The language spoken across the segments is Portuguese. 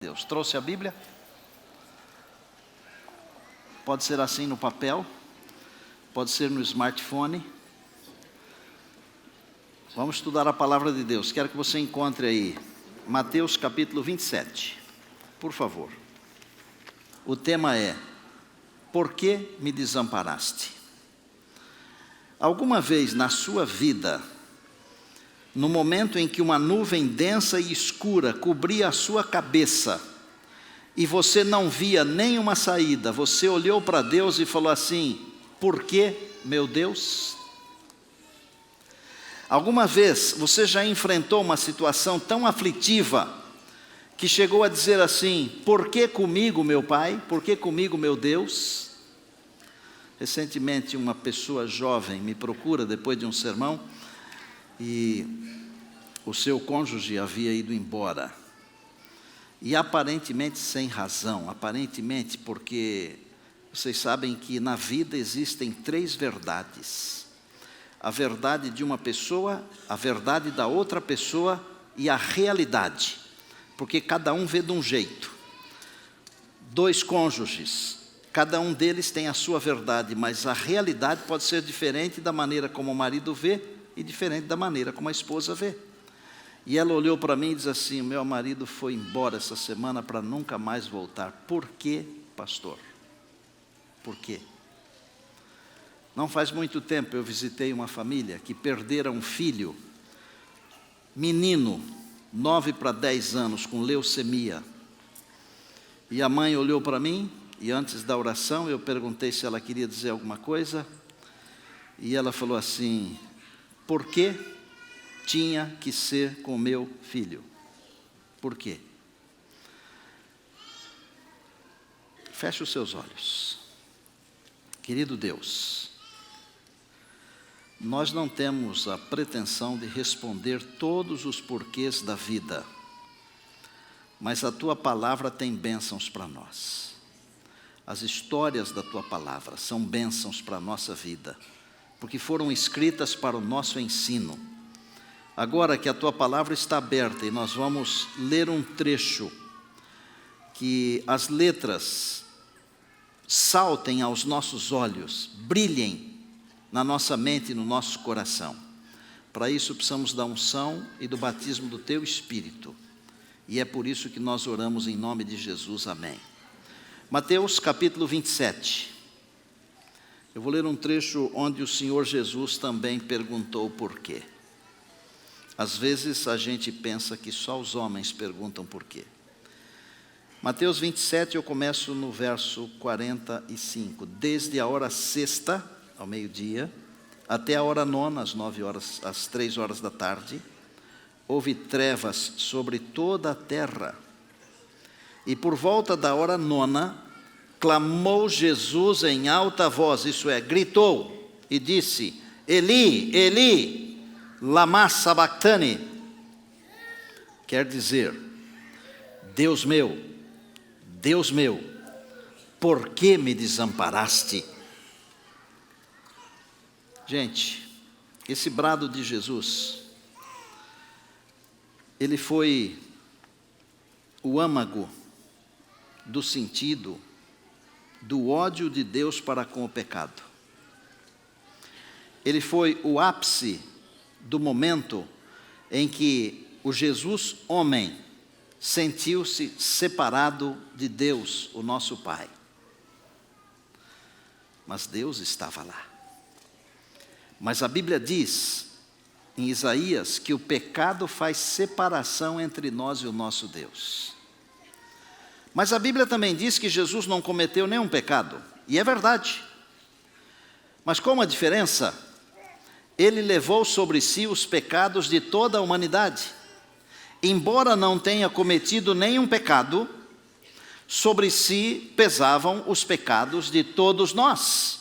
Deus. Trouxe a Bíblia? Pode ser assim no papel, pode ser no smartphone. Vamos estudar a palavra de Deus. Quero que você encontre aí Mateus capítulo 27, por favor. O tema é: por que me desamparaste? Alguma vez na sua vida, no momento em que uma nuvem densa e escura cobria a sua cabeça, e você não via nenhuma saída, você olhou para Deus e falou assim: por que, meu Deus? Alguma vez você já enfrentou uma situação tão aflitiva, que chegou a dizer assim: por que comigo, meu Pai? Por que comigo, meu Deus? Recentemente uma pessoa jovem me procura depois de um sermão, e o seu cônjuge havia ido embora, e aparentemente sem razão, aparentemente porque vocês sabem que na vida existem três verdades: a verdade de uma pessoa, a verdade da outra pessoa e a realidade, porque cada um vê de um jeito. Dois cônjuges, cada um deles tem a sua verdade, mas a realidade pode ser diferente da maneira como o marido vê e diferente da maneira como a esposa vê. E ela olhou para mim e disse assim: meu marido foi embora essa semana para nunca mais voltar. Por quê, pastor? Por quê? Não faz muito tempo eu visitei uma família que perdera um filho, menino, 9 para 10 anos, com leucemia. E a mãe olhou para mim, e antes da oração eu perguntei se ela queria dizer alguma coisa, e ela falou assim: por que tinha que ser com meu filho? Por quê? Feche os seus olhos. Querido Deus, nós não temos a pretensão de responder todos os porquês da vida, mas a Tua palavra tem bênçãos para nós. As histórias da Tua palavra são bênçãos para a nossa vida, porque foram escritas para o nosso ensino. Agora que a Tua palavra está aberta e nós vamos ler um trecho, que as letras saltem aos nossos olhos, brilhem na nossa mente e no nosso coração. Para isso precisamos da unção e do batismo do Teu Espírito, e é por isso que nós oramos em nome de Jesus, amém. Mateus capítulo 27. Eu vou ler um trecho onde o Senhor Jesus também perguntou por quê. Às vezes a gente pensa que só os homens perguntam por quê. Mateus 27, eu começo no verso 45. Desde a hora sexta, ao meio-dia, até a hora nona, às 3 horas da tarde, houve trevas sobre toda a terra. E por volta da hora nona, clamou Jesus em alta voz, isso é, gritou, e disse: Eli, Eli, lama sabachthani, quer dizer: Deus meu, por que me desamparaste? Gente, esse brado de Jesus, ele foi o âmago do sentido do ódio de Deus para com o pecado. Ele foi o ápice do momento em que o Jesus homem sentiu-se separado de Deus, o nosso Pai. Mas Deus estava lá. Mas a Bíblia diz, em Isaías, que o pecado faz separação entre nós e o nosso Deus. Mas a Bíblia também diz que Jesus não cometeu nenhum pecado, e é verdade. Mas com uma diferença: Ele levou sobre si os pecados de toda a humanidade. Embora não tenha cometido nenhum pecado, sobre si pesavam os pecados de todos nós,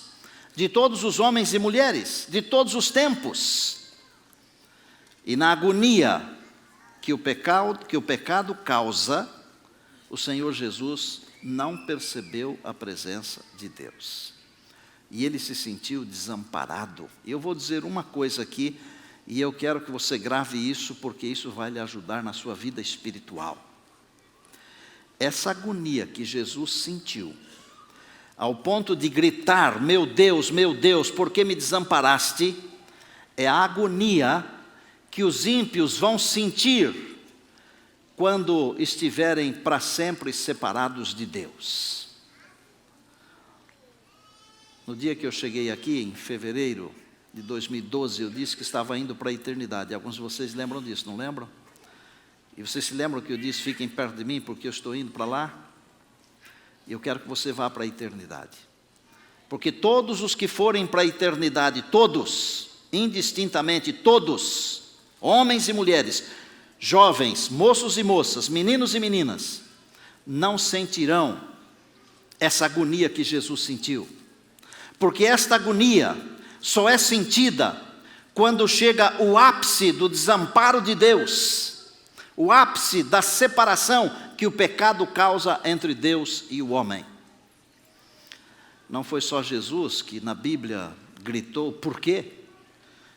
de todos os homens e mulheres, de todos os tempos. E na agonia que o pecado causa, o Senhor Jesus não percebeu a presença de Deus. E Ele se sentiu desamparado. E eu vou dizer uma coisa aqui, e eu quero que você grave isso, porque isso vai lhe ajudar na sua vida espiritual. essa agonia que Jesus sentiu, ao ponto de gritar: meu Deus, por que me desamparaste? É a agonia que os ímpios vão sentir quando estiverem para sempre separados de Deus. No dia que eu cheguei aqui, em fevereiro de 2012, eu disse que estava indo para a eternidade. Alguns de vocês lembram disso, não lembram? E vocês se lembram que eu disse: fiquem perto de mim, porque eu estou indo para lá? E eu quero que você vá para a eternidade. Porque todos os que forem para a eternidade, todos, indistintamente, todos, homens e mulheres, jovens, moços e moças, meninos e meninas, não sentirão essa agonia que Jesus sentiu. Porque esta agonia só é sentida quando chega o ápice do desamparo de Deus, o ápice da separação que o pecado causa entre Deus e o homem. Não foi só Jesus que na Bíblia gritou: por quê?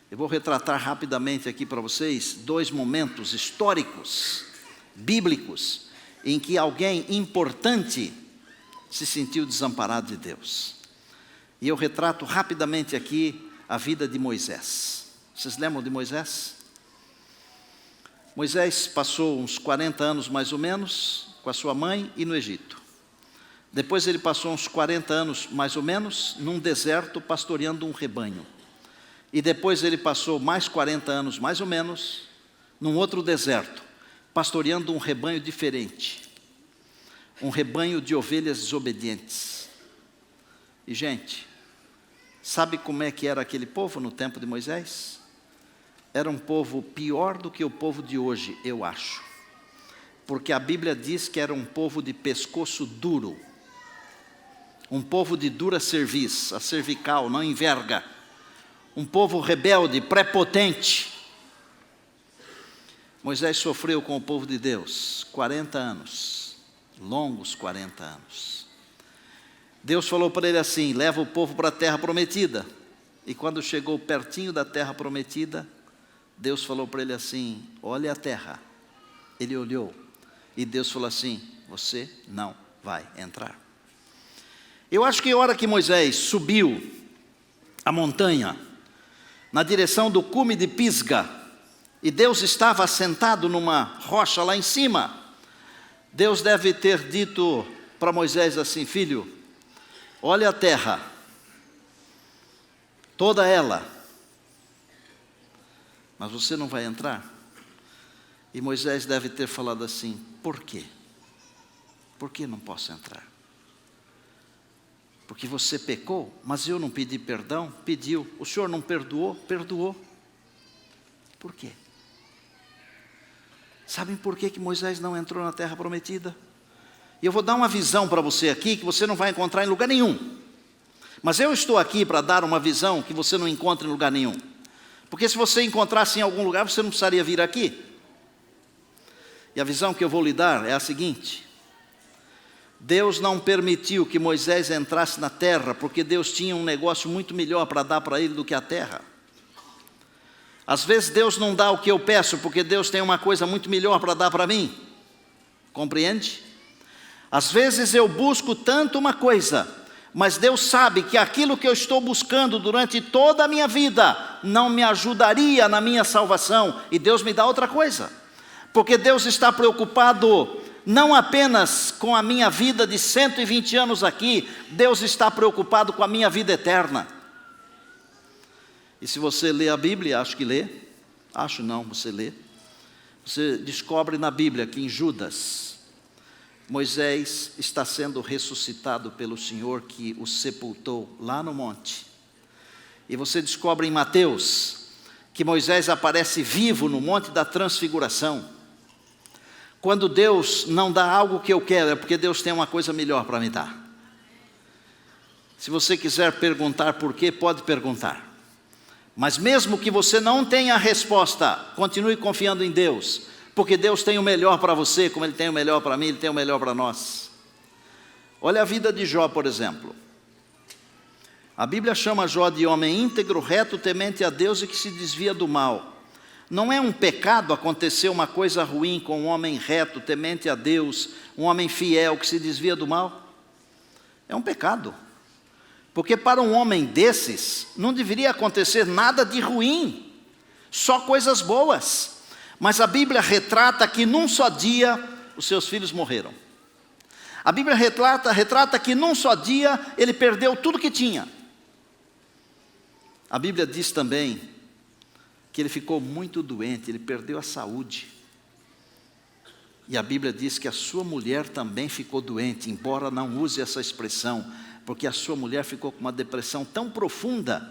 Eu vou retratar rapidamente aqui para vocês 2 momentos históricos, bíblicos, em que alguém importante se sentiu desamparado de Deus. E eu retrato rapidamente aqui a vida de Moisés. Vocês lembram de Moisés? Moisés passou uns 40 anos mais ou menos com a sua mãe e no Egito. Depois ele passou uns 40 anos mais ou menos num deserto pastoreando um rebanho. E depois ele passou mais 40 anos mais ou menos num outro deserto, pastoreando um rebanho diferente. Um rebanho de ovelhas desobedientes. E gente, sabe como é que era aquele povo no tempo de Moisés? Era um povo pior do que o povo de hoje, eu acho. Porque a Bíblia diz que era um povo de pescoço duro. Um povo de dura cerviz, a cervical não enverga. Um povo rebelde, prepotente. Moisés sofreu com o povo de Deus 40 anos, longos 40 anos. Deus falou para ele assim: leva o povo para a terra prometida. E quando chegou pertinho da terra prometida, Deus falou para ele assim: olha a terra. Ele olhou e Deus falou assim: você não vai entrar. Eu acho que a hora que Moisés subiu a montanha, na direção do cume de Pisga, e Deus estava assentado numa rocha lá em cima, Deus deve ter dito para Moisés assim: filho, olha a terra, toda ela, mas você não vai entrar. E Moisés deve ter falado assim: por quê? Por que não posso entrar? Porque você pecou, mas eu não pedi perdão? Pediu. O Senhor não perdoou? Perdoou. Por quê? Sabem por que Moisés não entrou na terra prometida? E eu vou dar uma visão para você aqui que você não vai encontrar em lugar nenhum. Mas eu estou aqui para dar uma visão que você não encontra em lugar nenhum. Porque se você encontrasse em algum lugar, você não precisaria vir aqui. E a visão que eu vou lhe dar é a seguinte: Deus não permitiu que Moisés entrasse na terra, porque Deus tinha um negócio muito melhor para dar para ele do que a terra. Às vezes Deus não dá o que eu peço, porque Deus tem uma coisa muito melhor para dar para mim. Compreende? Às vezes eu busco tanto uma coisa, mas Deus sabe que aquilo que eu estou buscando durante toda a minha vida não me ajudaria na minha salvação, e Deus me dá outra coisa. Porque Deus está preocupado não apenas com a minha vida de 120 anos aqui, Deus está preocupado com a minha vida eterna. E se você lê a Bíblia, acho que lê, acho não, você lê, você descobre na Bíblia que em Judas, Moisés está sendo ressuscitado pelo Senhor que o sepultou lá no monte. E você descobre em Mateus que Moisés aparece vivo no monte da transfiguração. Quando Deus não dá algo que eu quero, é porque Deus tem uma coisa melhor para me dar. Se você quiser perguntar por quê, pode perguntar. Mas mesmo que você não tenha a resposta, continue confiando em Deus, porque Deus tem o melhor para você, como Ele tem o melhor para mim, Ele tem o melhor para nós. Olha a vida de Jó, por exemplo. A Bíblia chama Jó de homem íntegro, reto, temente a Deus e que se desvia do mal. Não é um pecado acontecer uma coisa ruim com um homem reto, temente a Deus, um homem fiel que se desvia do mal? É um pecado. Porque para um homem desses, não deveria acontecer nada de ruim, só coisas boas. Mas a Bíblia retrata que num só dia os seus filhos morreram. A Bíblia retrata que num só dia ele perdeu tudo que tinha. A Bíblia diz também que ele ficou muito doente, ele perdeu a saúde. E a Bíblia diz que a sua mulher também ficou doente, embora não use essa expressão, porque a sua mulher ficou com uma depressão tão profunda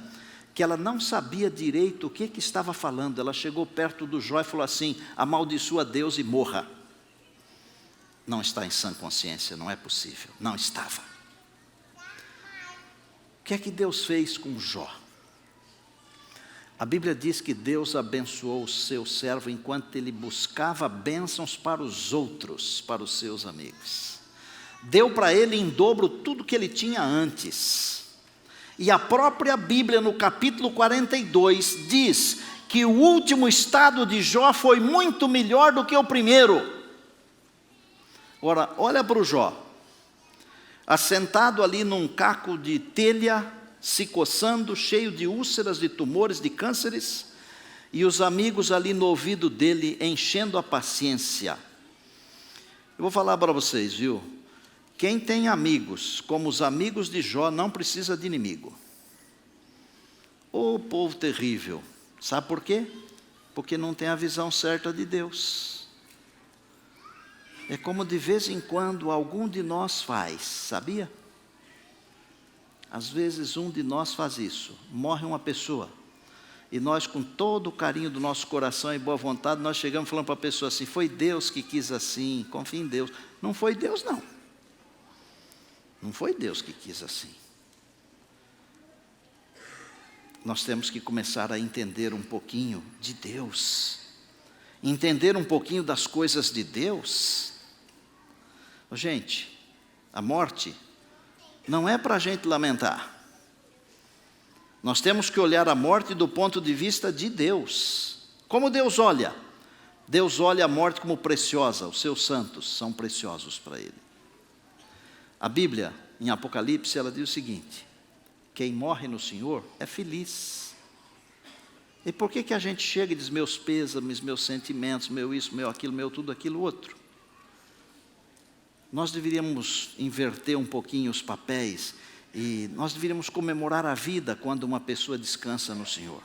que ela não sabia direito o que estava falando. Ela chegou perto do Jó e falou assim: amaldiçoa Deus e morra. Não está em sã consciência, não é possível. Não estava. O que é que Deus fez com Jó? A Bíblia diz que Deus abençoou o seu servo enquanto ele buscava bênçãos para os outros, para os seus amigos. Deu para ele em dobro tudo que ele tinha antes. E a própria Bíblia, no capítulo 42, diz que o último estado de Jó foi muito melhor do que o primeiro. Ora, olha para o Jó, assentado ali num caco de telha, se coçando, cheio de úlceras, de tumores, de cânceres, e os amigos ali no ouvido dele, enchendo a paciência. Eu vou falar para vocês, viu? Quem tem amigos como os amigos de Jó não precisa de inimigo. Ô povo terrível, sabe por quê? Porque não tem a visão certa de Deus. É como de vez em quando algum de nós faz, sabia? Às vezes um de nós faz isso, morre uma pessoa, e nós com todo o carinho do nosso coração e boa vontade, nós chegamos falando para a pessoa assim: foi Deus que quis assim, confia em Deus. Não foi Deus não. Não foi Deus que quis assim. Nós temos que começar a entender um pouquinho de Deus, entender um pouquinho das coisas de Deus. Gente, a morte não é para a gente lamentar. Nós temos que olhar a morte do ponto de vista de Deus. Como Deus olha? Deus olha a morte como preciosa, os seus santos são preciosos para Ele. A Bíblia, em Apocalipse, ela diz o seguinte: quem morre no Senhor é feliz. E por que a gente chega e diz meus pêsames, meus sentimentos, meu isso, meu aquilo, meu tudo, aquilo, outro? Nós deveríamos inverter um pouquinho os papéis e nós deveríamos comemorar a vida quando uma pessoa descansa no Senhor.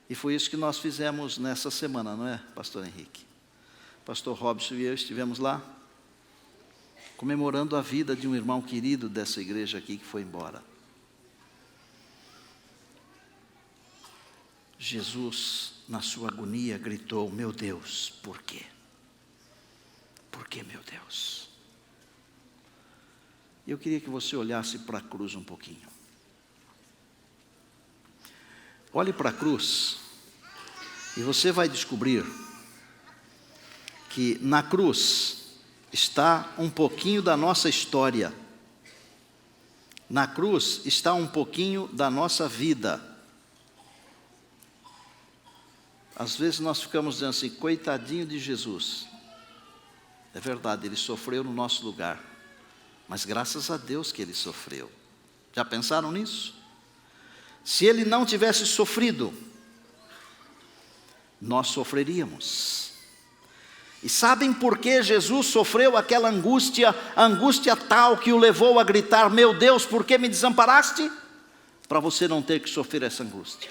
E foi isso que nós fizemos nessa semana, não é, pastor Henrique? Pastor Robson e eu estivemos lá, comemorando a vida de um irmão querido dessa igreja aqui que foi embora. Jesus, na sua agonia, gritou: meu Deus, por quê? Por que, meu Deus? Eu queria que você olhasse para a cruz um pouquinho. Olhe para a cruz e você vai descobrir que na cruz está um pouquinho da nossa história. Na cruz está um pouquinho da nossa vida. Às vezes nós ficamos dizendo assim: coitadinho de Jesus. É verdade, Ele sofreu no nosso lugar. Mas graças a Deus que Ele sofreu. Já pensaram nisso? Se Ele não tivesse sofrido, nós sofreríamos. E sabem por que Jesus sofreu aquela angústia, a angústia tal que o levou a gritar: meu Deus, por que me desamparaste? Para você não ter que sofrer essa angústia.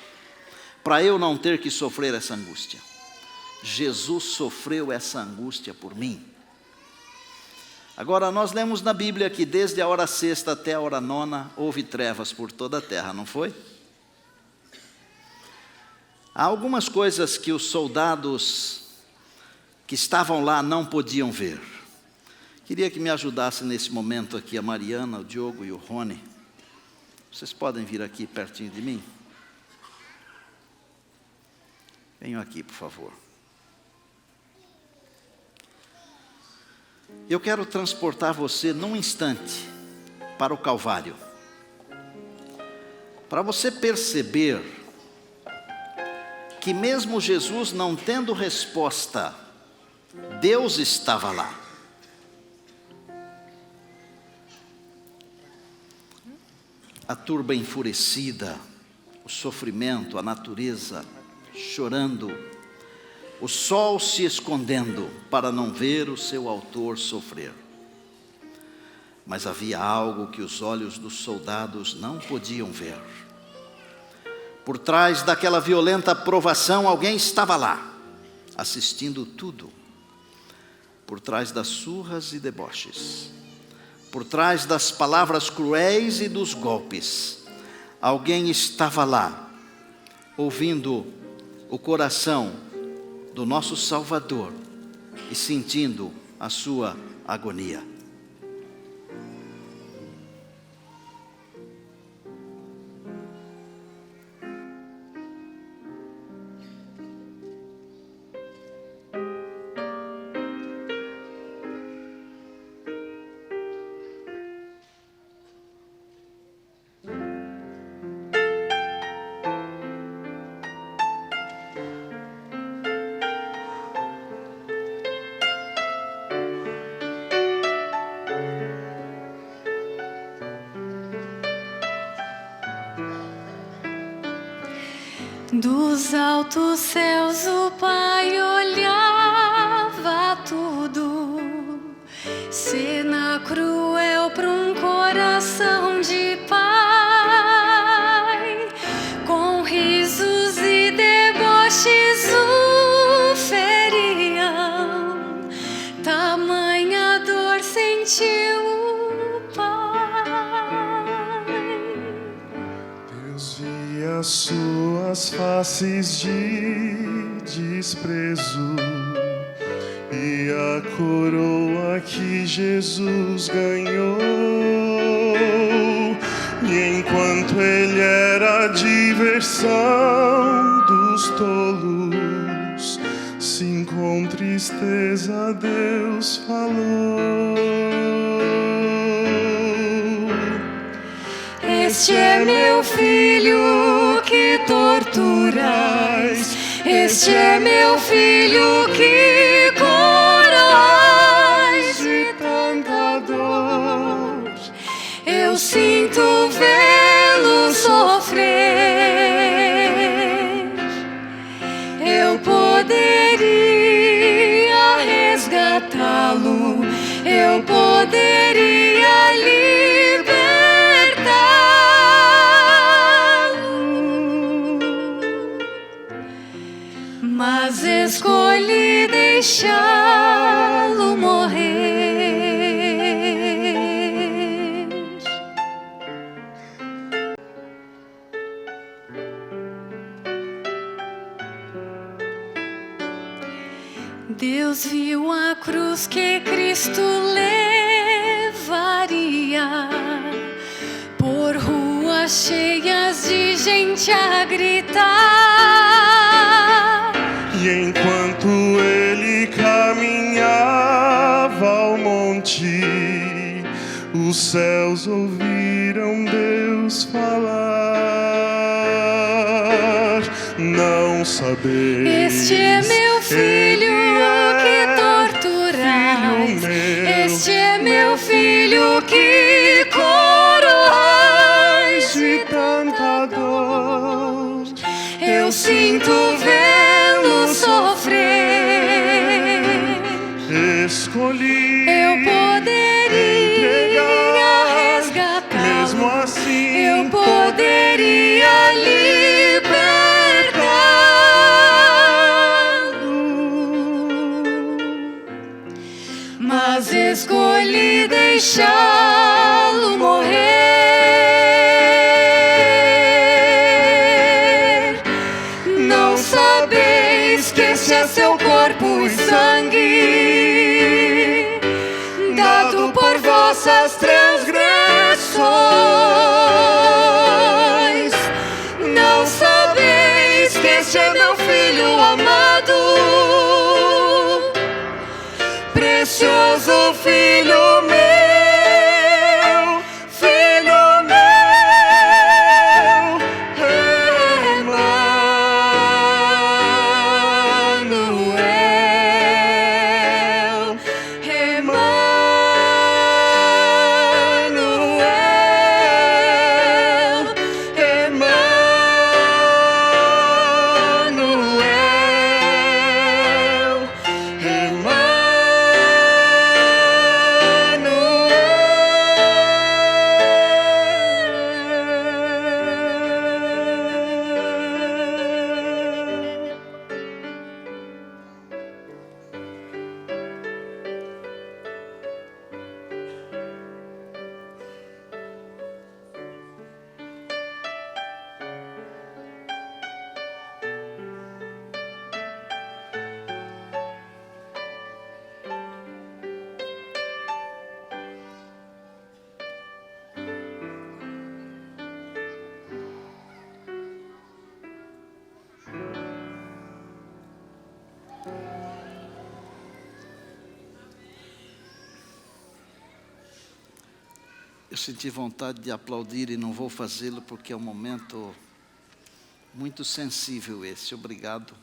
Para eu não ter que sofrer essa angústia. Jesus sofreu essa angústia por mim. Agora, nós lemos na Bíblia que desde a hora sexta até a hora nona, houve trevas por toda a terra, não foi? Há algumas coisas que os soldados que estavam lá não podiam ver. Queria que me ajudasse nesse momento aqui a Mariana, o Diogo e o Rony. Vocês podem vir aqui pertinho de mim? Venham aqui, por favor. Eu quero transportar você num instante para o Calvário, para você perceber que mesmo Jesus não tendo resposta, Deus estava lá. A turba enfurecida, o sofrimento, a natureza chorando, o sol se escondendo para não ver o seu autor sofrer. Mas havia algo que os olhos dos soldados não podiam ver. Por trás daquela violenta provação, alguém estava lá, assistindo tudo. Por trás das surras e deboches, por trás das palavras cruéis e dos golpes, alguém estava lá, ouvindo o coração do nosso Salvador e sentindo a sua agonia. Dos altos céus o Pai olhava tudo, cena cruel para um coração de pai, com risos e deboches o feriam, tamanha dor sentiu o Pai. Deus via suas faces de desprezo e a coroa que Jesus ganhou. E enquanto ele era a diversão dos tolos, sim, com tristeza Deus falou: Este é meu filho que torturais, este é meu filho que corais de tanta dor. Eu sinto vê-lo sofrer. Eu poderia resgatá-lo, eu poderia mas escolhi deixá-lo morrer. Deus viu a cruz que Cristo levaria por ruas cheias de gente a gritar. E enquanto ele caminhava ao monte, os céus ouviram Deus falar: não sabeis, este é meu filho que torturais, este é meu filho que coroais de tanta dor. Eu sinto vê-lo sofrer. Escolhi, eu poderia resgatar, mesmo assim eu poderia libertá-lo, mas escolhi deixá-lo morrer. Não sabeis que este é seu corpo e sangue, dado por vossas transgressões. Não sabeis que este é meu filho amado, precioso filho meu, filho meu, amado. Eu senti vontade de aplaudir e não vou fazê-lo porque é um momento muito sensível esse. Obrigado.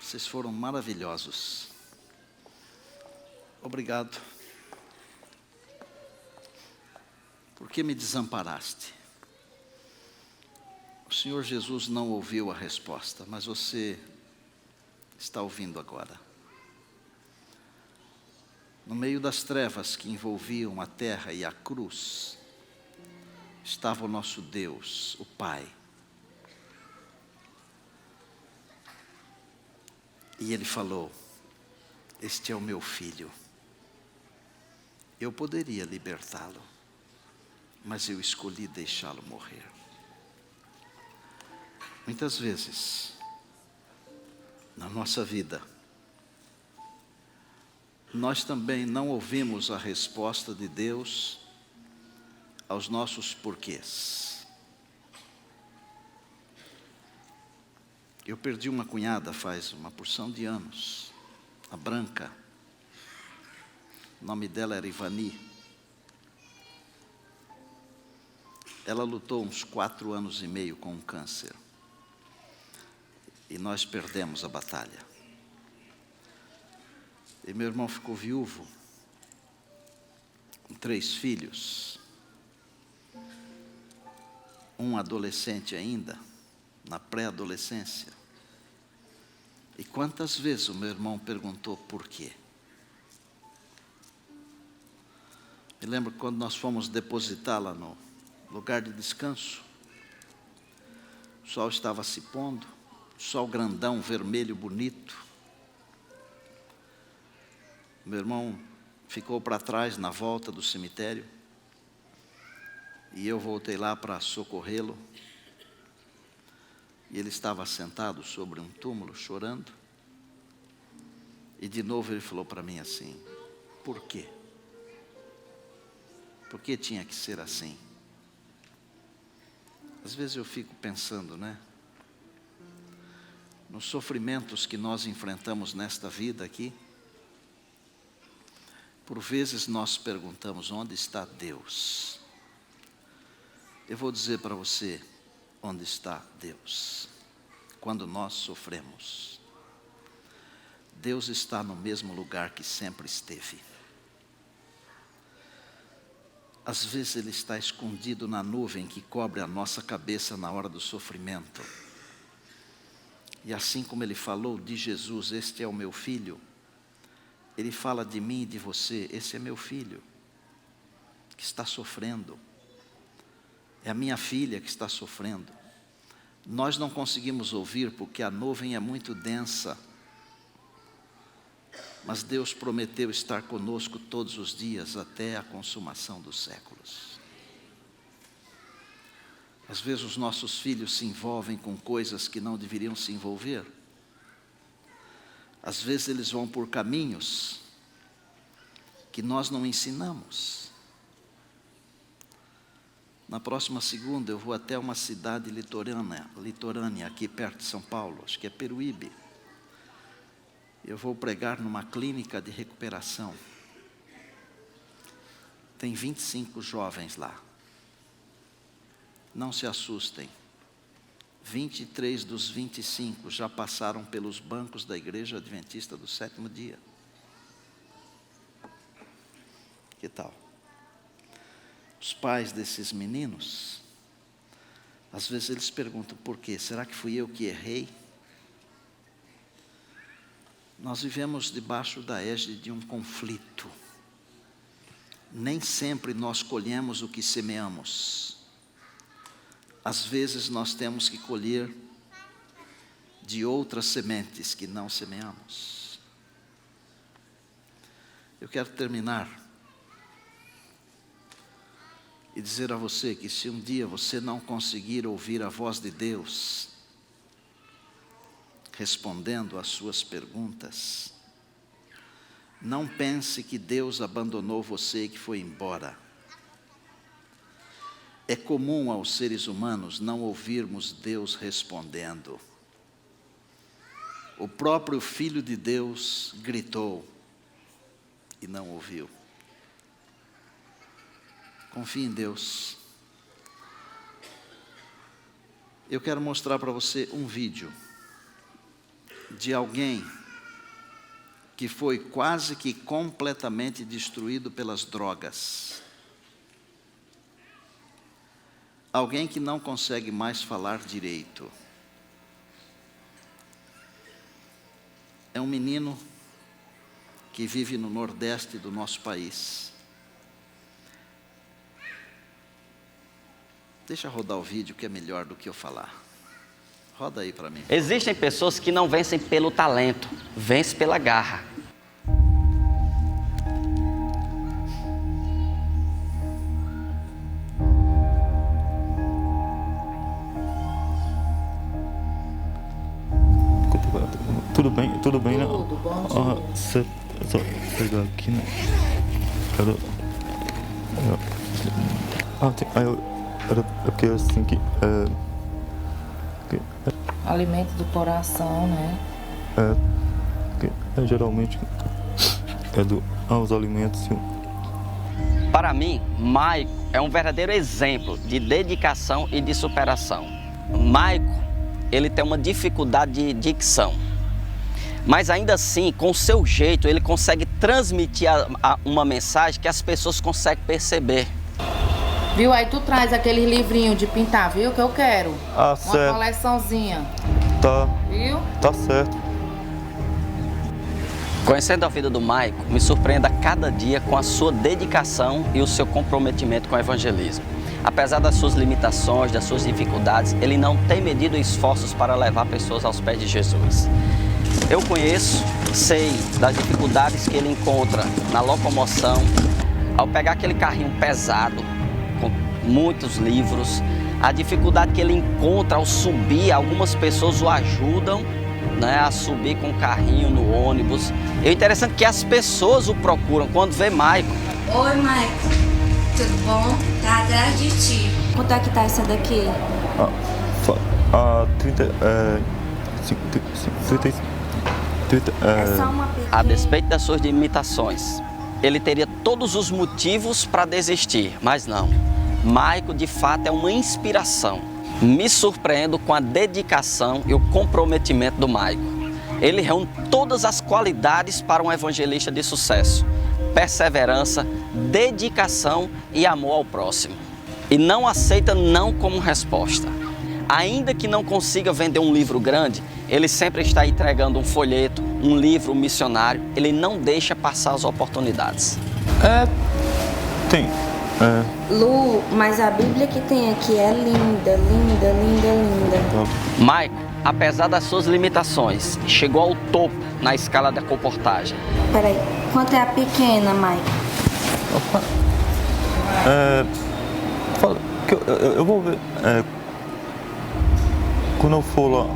Vocês foram maravilhosos. Obrigado. Por que me desamparaste? O Senhor Jesus não ouviu a resposta, mas você está ouvindo agora. No meio das trevas que envolviam a terra e a cruz, estava o nosso Deus, o Pai. E Ele falou: este é o meu filho. Eu poderia libertá-lo, mas eu escolhi deixá-lo morrer. Muitas vezes, na nossa vida, nós também não ouvimos a resposta de Deus aos nossos porquês. Eu perdi uma cunhada faz uma porção de anos, a Branca. O nome dela era Ivani. Ela lutou uns 4 anos e meio com um câncer. E nós perdemos a batalha. E meu irmão ficou viúvo, com 3 filhos. Um adolescente ainda, na pré-adolescência. E quantas vezes o meu irmão perguntou por quê? Me lembro quando nós fomos depositá-la no lugar de descanso. O sol estava se pondo, sol grandão, vermelho, bonito. Meu irmão ficou para trás na volta do cemitério. E eu voltei lá para socorrê-lo. E ele estava sentado sobre um túmulo, chorando. E de novo ele falou para mim assim: por quê? Por que tinha que ser assim? Às vezes eu fico pensando, né? Nos sofrimentos que nós enfrentamos nesta vida aqui. Por vezes nós perguntamos: onde está Deus? Eu vou dizer para você onde está Deus. Quando nós sofremos, Deus está no mesmo lugar que sempre esteve. Às vezes Ele está escondido na nuvem que cobre a nossa cabeça na hora do sofrimento. E assim como Ele falou de Jesus: este é o meu filho, Ele fala de mim e de você: esse é meu filho, que está sofrendo. É a minha filha que está sofrendo. Nós não conseguimos ouvir porque a nuvem é muito densa. Mas Deus prometeu estar conosco todos os dias até a consumação dos séculos. Às vezes os nossos filhos se envolvem com coisas que não deveriam se envolver. Às vezes eles vão por caminhos que nós não ensinamos. Na próxima segunda eu vou até uma cidade litorânea, aqui perto de São Paulo, acho que é Peruíbe. Eu vou pregar numa clínica de recuperação. Tem 25 jovens lá. Não se assustem. 23 dos 25 já passaram pelos bancos da Igreja Adventista do Sétimo Dia. Que tal? Os pais desses meninos, às vezes eles perguntam: por quê? Será que fui eu que errei? Nós vivemos debaixo da égide de um conflito. Nem sempre nós colhemos o que semeamos. Às vezes nós temos que colher de outras sementes que não semeamos. Eu quero terminar e dizer a você que se um dia você não conseguir ouvir a voz de Deus respondendo às suas perguntas, não pense que Deus abandonou você e que foi embora. É comum aos seres humanos não ouvirmos Deus respondendo. O próprio Filho de Deus gritou e não ouviu. Confie em Deus. Eu quero mostrar para você um vídeo de alguém que foi quase que completamente destruído pelas drogas. Alguém que não consegue mais falar direito. É um menino que vive no nordeste do nosso país. Deixa rodar o vídeo que é melhor do que eu falar. Roda aí para mim. Existem pessoas que não vencem pelo talento, vencem pela garra. Tudo bem, né? Tudo, bom dia. Você só pegar aqui, né? É porque assim que Alimento do coração, né? geralmente os alimentos. Para mim, Maico é um verdadeiro exemplo de dedicação e de superação. Maico, ele tem uma dificuldade de dicção, mas ainda assim, com o seu jeito, ele consegue transmitir uma mensagem que as pessoas conseguem perceber. Viu? Aí tu traz aquele livrinho de pintar, viu? Que eu quero. Uma Certo. coleçãozinha. Tá. Viu? Tá certo. Conhecendo a vida do Maico, me surpreende a cada dia com a sua dedicação e o seu comprometimento com o evangelismo. Apesar das suas limitações, das suas dificuldades, ele não tem medido esforços para levar pessoas aos pés de Jesus. Eu conheço, sei das dificuldades que ele encontra na locomoção, ao pegar aquele carrinho pesado, com muitos livros, a dificuldade que ele encontra ao subir, algumas pessoas o ajudam, né, a subir com o carrinho no ônibus. E o interessante é que as pessoas o procuram quando vê Maico. Oi, Maico. Tudo bom? Tá atrás de ti. Quanto é que tá essa daqui? 30. É só uma pequena. A despeito das suas limitações, ele teria todos os motivos para desistir, mas não. Maico, de fato, é uma inspiração. Me surpreendo com a dedicação e o comprometimento do Maico. Ele reúne todas as qualidades para um evangelista de sucesso: perseverança, dedicação e amor ao próximo. E não aceita não como resposta. Ainda que não consiga vender um livro grande, ele sempre está entregando um folheto, um livro missionário. Ele não deixa passar as oportunidades. Tem. Lu, mas a Bíblia que tem aqui é linda, linda, linda, linda. Maico, apesar das suas limitações, chegou ao topo na escala da comportagem. Peraí, quanto é a pequena, Maico? Fala, que eu vou ver. Quando eu for lá.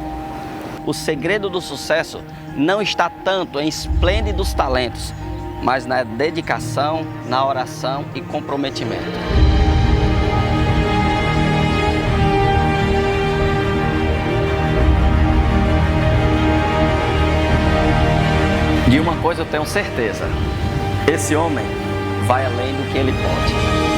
O segredo do sucesso não está tanto em esplêndidos talentos, mas na dedicação, na oração e comprometimento. De uma coisa eu tenho certeza: esse homem vai além do que ele pode.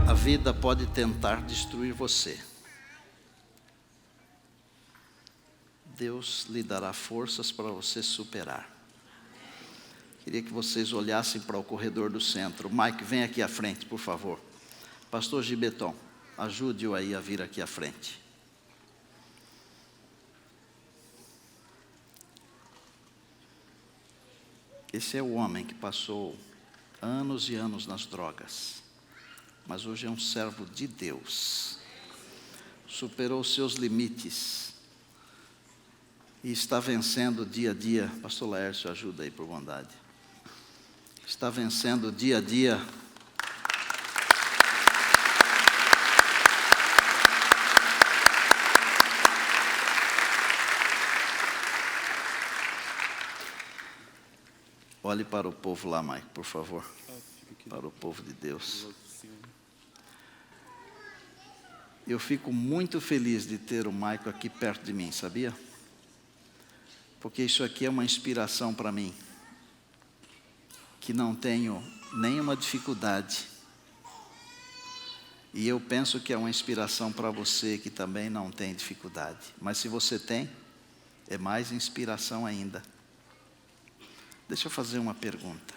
A vida pode tentar destruir você. Deus lhe dará forças para você superar. Queria que vocês olhassem para o corredor do centro. Mike, vem aqui à frente, por favor. Pastor Gibeton, ajude-o aí a vir aqui à frente. Esse é o homem que passou anos e anos nas drogas, mas hoje é um servo de Deus. Superou seus limites e está vencendo dia a dia. Pastor Laércio, ajuda aí por bondade. Está vencendo dia a dia. Olhe para o povo lá, Mike, por favor. Para o povo de Deus. Eu fico muito feliz de ter o Maico aqui perto de mim, sabia? Porque isso aqui é uma inspiração para mim, que não tenho nenhuma dificuldade. E eu penso que é uma inspiração para você que também não tem dificuldade. Mas se você tem, é mais inspiração ainda. Deixa eu fazer uma pergunta.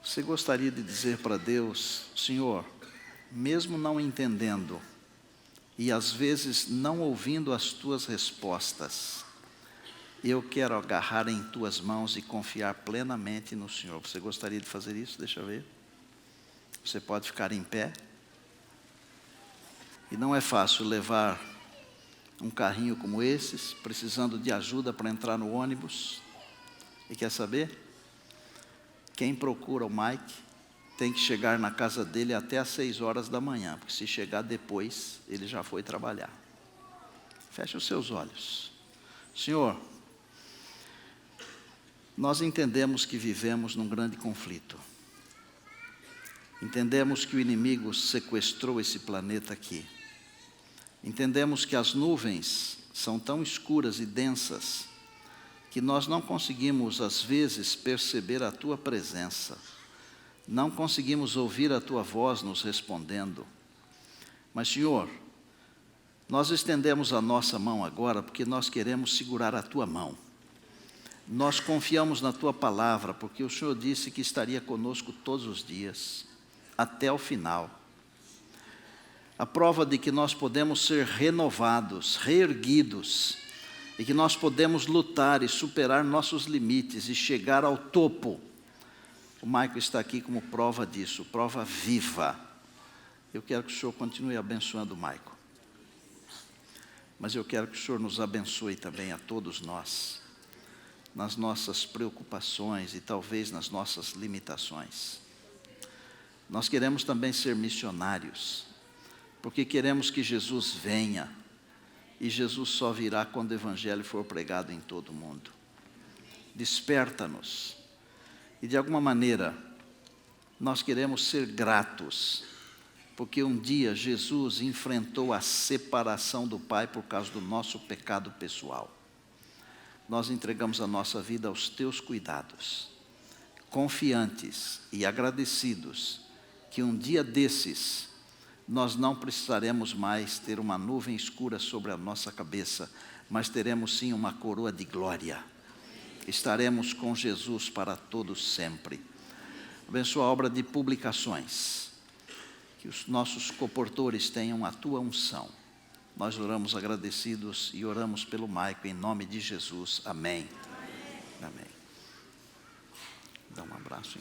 Você gostaria de dizer para Deus: Senhor, mesmo não entendendo, e às vezes não ouvindo as tuas respostas, eu quero agarrar em tuas mãos e confiar plenamente no Senhor. Você gostaria de fazer isso? Deixa eu ver. Você pode ficar em pé. E não é fácil levar um carrinho como esses, precisando de ajuda para entrar no ônibus. E quer saber? Quem procura o Mike tem que chegar na casa dele até às 6 horas da manhã, porque se chegar depois, ele já foi trabalhar. Feche os seus olhos. Senhor, nós entendemos que vivemos num grande conflito. Entendemos que o inimigo sequestrou esse planeta aqui. Entendemos que as nuvens são tão escuras e densas que nós não conseguimos, às vezes, perceber a Tua presença. Não conseguimos ouvir a Tua voz nos respondendo. Mas, Senhor, nós estendemos a nossa mão agora porque nós queremos segurar a Tua mão. Nós confiamos na Tua palavra porque o Senhor disse que estaria conosco todos os dias, até o final. A prova de que nós podemos ser renovados, reerguidos, e que nós podemos lutar e superar nossos limites e chegar ao topo. O Maico está aqui como prova disso, prova viva. Eu quero que o Senhor continue abençoando o Maico. Mas eu quero que o Senhor nos abençoe também a todos nós, nas nossas preocupações e talvez nas nossas limitações. Nós queremos também ser missionários, porque queremos que Jesus venha, e Jesus só virá quando o Evangelho for pregado em todo o mundo. Desperta-nos, e de alguma maneira, nós queremos ser gratos, porque um dia Jesus enfrentou a separação do Pai por causa do nosso pecado pessoal. Nós entregamos a nossa vida aos Teus cuidados, confiantes e agradecidos, que um dia desses, nós não precisaremos mais ter uma nuvem escura sobre a nossa cabeça, mas teremos sim uma coroa de glória. Estaremos com Jesus para todos sempre. Abençoa a obra de publicações, que os nossos coportores tenham a Tua unção. Nós oramos agradecidos e oramos pelo Maico em nome de Jesus. Amém. Amém. Dá um abraço em